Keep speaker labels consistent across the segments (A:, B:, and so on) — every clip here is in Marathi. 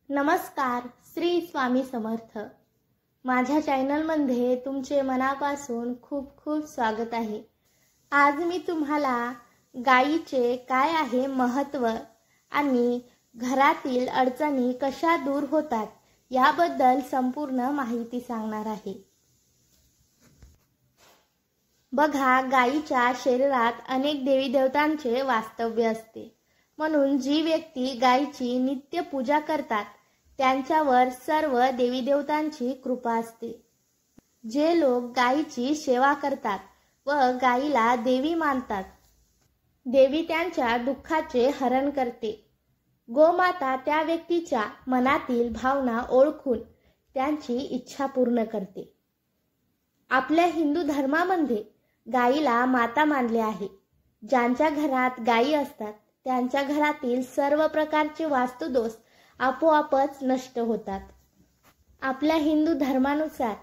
A: नमस्कार, श्री स्वामी समर्थ। माझ्या चॅनलमध्ये तुमचे मनापासून खूप खूप स्वागत आहे। आज मी तुम्हाला गायीचे काय आहे महत्त्व आणि घरातील अडचणी कशा दूर होतात याबद्दल संपूर्ण माहिती सांगणार आहे। बघा, गायीच्या शरीरात अनेक देवी देवतांचे वास्तव्य असते, म्हणून जी व्यक्ती गायीची नित्य पूजा करतात त्यांच्यावर सर्व देवी देवतांची कृपा असते। जे लोक गायीची सेवा करतात व गायीला देवी मानतात, देवी त्यांच्या दुःखाचे हरण करते। गोमाता त्या व्यक्तीच्या मनातील भावना ओळखून त्यांची इच्छा पूर्ण करते। आपल्या हिंदू धर्मामध्ये गायीला माता मानले आहे। ज्यांच्या घरात गायी असतात त्यांच्या घरातील सर्व प्रकारचे वास्तुदोष आपोआपच नष्ट होतात। आपल्या हिंदू धर्मानुसार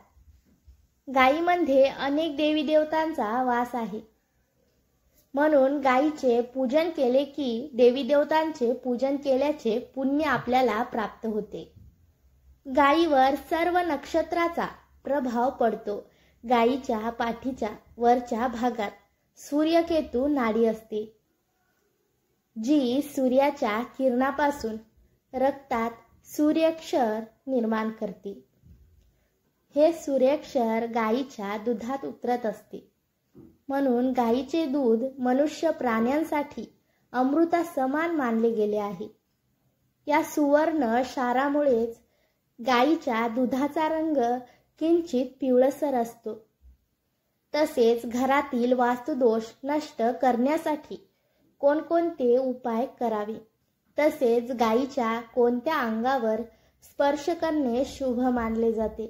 A: गायीमध्ये अनेक देवी देवतांचा वास आहे, म्हणून गायीचे पूजन केले की देवी देवतांचे पूजन केल्याचे पुण्य आपल्याला प्राप्त होते। गायीवर सर्व नक्षत्राचा प्रभाव पडतो। गायीच्या पाठीच्या वरच्या भागात सूर्यकेतू नाडी असते, जी सूर्याच्या किरणापासून रक्तात सूर्यक्षर निर्माण करते। हे सूर्यक्षर गायीच्या दुधात उतरत असते, म्हणून गायीचे दूध मनुष्य प्राण्यांसाठी अमृता समान मानले गेले आहे। या सुवर्ण क्षारामुळेच गायीच्या दुधाचा रंग किंचित पिवळसर असतो। तसेच घरातील वास्तुदोष नष्ट करण्यासाठी कोणकोणते उपाय करावे, तसेच गायीच्या कोणत्या अंगावर स्पर्श करणे शुभ मानले जाते।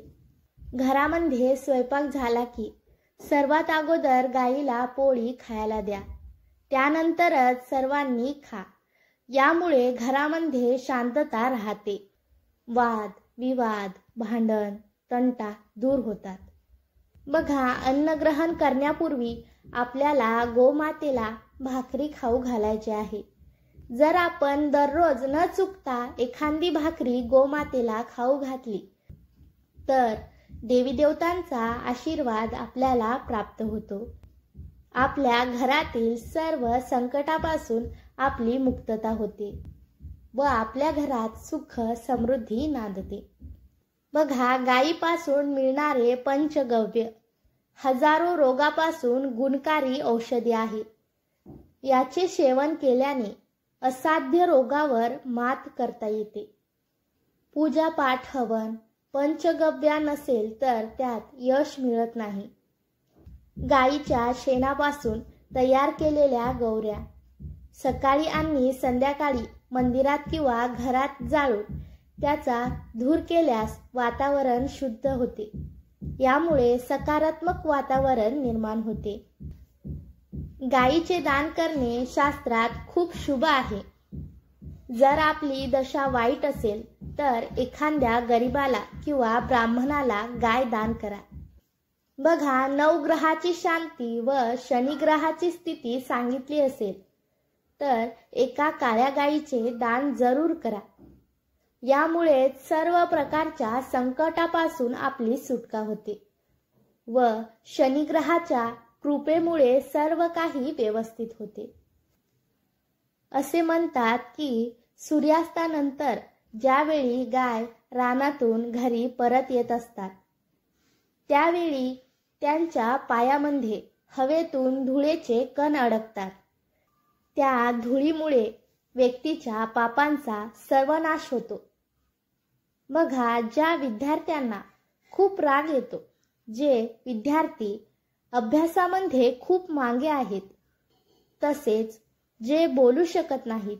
A: घरामध्ये स्वयंपाक झाला की सर्वात अगोदर गायीला पोळी खायला द्या, त्यानंतरच सर्वांनी खा। यामुळे घरामध्ये शांतता राहते, वाद विवाद भांडण तंटा दूर होतात। बघा, अन्न ग्रहण करण्यापूर्वी आपल्याला गोमातेला भाकरी खाऊ घालायची आहे। जर आपण दररोज न चुकता एखादी भाकरी गोमातेला खाऊ घातली तर देवी देवतांचा आशीर्वाद आपल्याला प्राप्त होतो। आपल्या घरातील सर्व संकटापासून आपली मुक्तता होते व आपल्या घरात सुख समृद्धी नांदते। बघा, गायीपासून मिळणारे पंचगव्य हजारो रोगापासून गुणकारी औषधी आहे। याचे सेवन केल्याने असाध्य रोगावर मात करता येते। पूजा पाठ हवन पंचगव्या नसेल तर त्यात यश मिळत नाही। गायीच्या शेणापासून तयार केलेल्या गौऱ्या सकाळी आणि संध्याकाळी मंदिरात किंवा घरात जाळून त्याचा धूर केल्यास वातावरण शुद्ध होते। यामुळे सकारात्मक वातावरण निर्माण होते। गायीचे दान करणे शास्त्रात खूप शुभ आहे। जर आपली दशा वाईट असेल तर एखाद्या गरीबाला किंवा ब्राह्मणाला गाय दान करा। बघा, नवग्रहाची शांती व शनिग्रहाची स्थिती सांगितली असेल तर एका काळ्या गायीचे दान जरूर करा। यामुळे सर्व प्रकारच्या संकटापासून आपली सुटका होते व शनिग्रहाच्या कृपेमुळे सर्व काही व्यवस्थित होते। असे म्हणतात की सूर्यास्तानंतर ज्यावेळी गाय रानातून घरी परत येत असतात त्यावेळी त्यांच्या पायामध्ये हवेतून धुळेचे कण अडकतात। त्या धुळीमुळे व्यक्तीच्या पापांचा सर्वनाश होतो। बघा, ज्या विद्यार्थ्यांना खूप राग येतो, जे विद्यार्थी अभ्यासामध्ये खूप मागे आहेत, तसेच जे बोलू शकत नाहीत,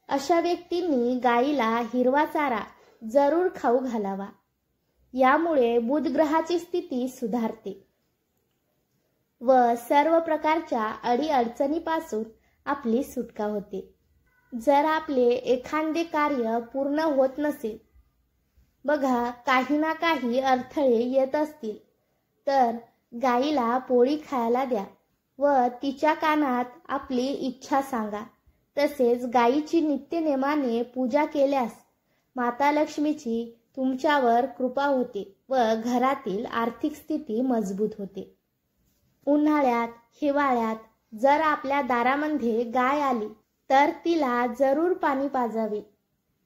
A: अशा व्यक्तींनी गायीला हिरवा चारा जरूर खाऊ घालावा। यामुळे बुध ग्रहाची स्थिती सुधारते व सर्व प्रकारच्या अडीअडचणीपासून आपली सुटका होते। जर आपले एखादे कार्य पूर्ण होत नसेल, बघा, काही ना काही अडथळे येत असतील तर गायीला पोळी खायला द्या व तिच्या कानात आपली इच्छा सांगा। तसेच गायीची नित्यनेमाने पूजा केल्यास माता लक्ष्मीची तुमच्यावर कृपा होते व घरातील आर्थिक स्थिती मजबूत होते. उन्हाळ्यात, हिवाळ्यात जर आपल्या दारामध्ये गाय आली तर तिला जरूर पाणी पाजावे.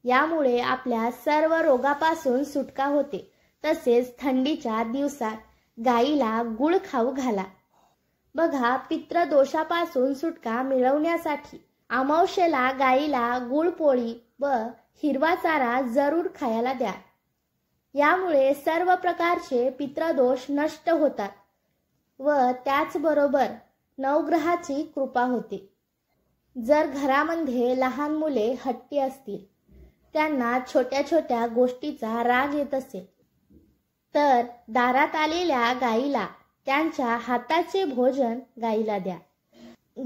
A: यामुळे आपल्या सर्व रोगापासून सुटका होते. तसेच थंडीच्या दिवसात गाईला गुळ खाऊ घाला. बघा, पितृदोषापासून सुटका मिळवण्यासाठी अमावस्येला गाईला गुळपोळी व हिरवा चारा जरूर खायला द्या. यामुळे सर्व प्रकारचे पितृदोष नष्ट होतात व त्याचबरोबर नवग्रहाची कृपा होते. जर घरामध्ये लहान मुले हट्टी असतील, त्यांना छोट्या छोट्या गोष्टीचा राग येत असेल, तर दारात आलेल्या गाईला त्यांच्या हाताचे भोजन गाईला द्या.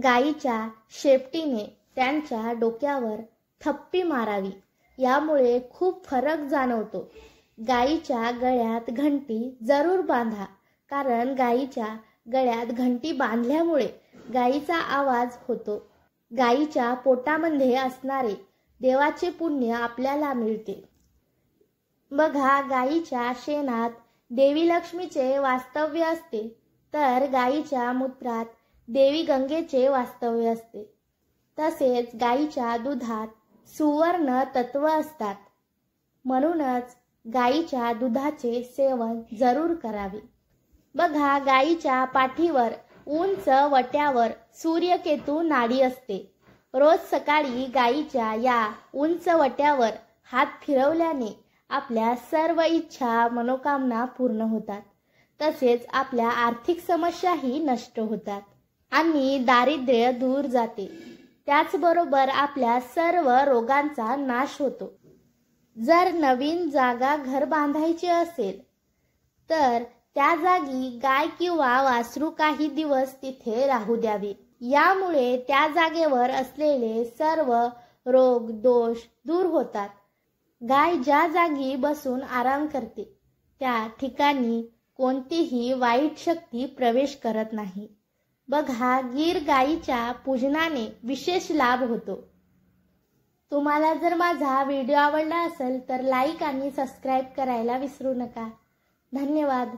A: गाईच्या शेपटीने त्यांच्या डोक्यावर थप्पी मारावी. यामुळे खूप फरक जाणवतो. गाईच्या गळ्यात घंटी जरूर बांधा, कारण गाईच्या गळ्यात घंटी बांधल्यामुळे गाईचा आवाज होतो. गाईच्या पोटामध्ये असणारे देवाचे पुण्य आपल्याला मिळते. बघा, गाईच्या शेणात देवी लक्ष्मीचे वास्तव्य असते, तर गाईच्या मूत्रात देवी गंगेचे वास्तव्य असते. तसेच गाईच्या दुधात सुवर्ण तत्व असतात. म्हणूनच गाईच्या दुधाचे सेवन जरूर करावे. बघा, गाईच्या पाठीवर उंच वट्यावर सूर्यकेतू नाडी असते. रोज सकाळी गाईच्या या उंच वट्यावर हात फिरवल्याने आपल्या सर्व इच्छा मनोकामना पूर्ण होतात. तसेच आपल्या आर्थिक समस्याही नष्ट होतात आणि दारिद्र्य दूर जाते. त्याचबरोबर आपल्या सर्व रोगांचा नाश होतो. जर नवीन जागा घर बांधायची असेल तर त्या जागी गाय किंवा वासरू काही दिवस तिथे राहू द्यावे. यामुळे त्या जागेवर असलेले सर्व रोग दोष दूर होतात. गाय ज्या जागी बसून आराम करते त्या ठिकाणी कोणतीही वाईट शक्ती प्रवेश करत नाही. बघा, गीर गाईच्या पूजनाने विशेष लाभ होतो. तुम्हाला जर माझा व्हिडिओ आवडला असेल तर लाईक आणि सबस्क्राईब करायला विसरू नका. धन्यवाद.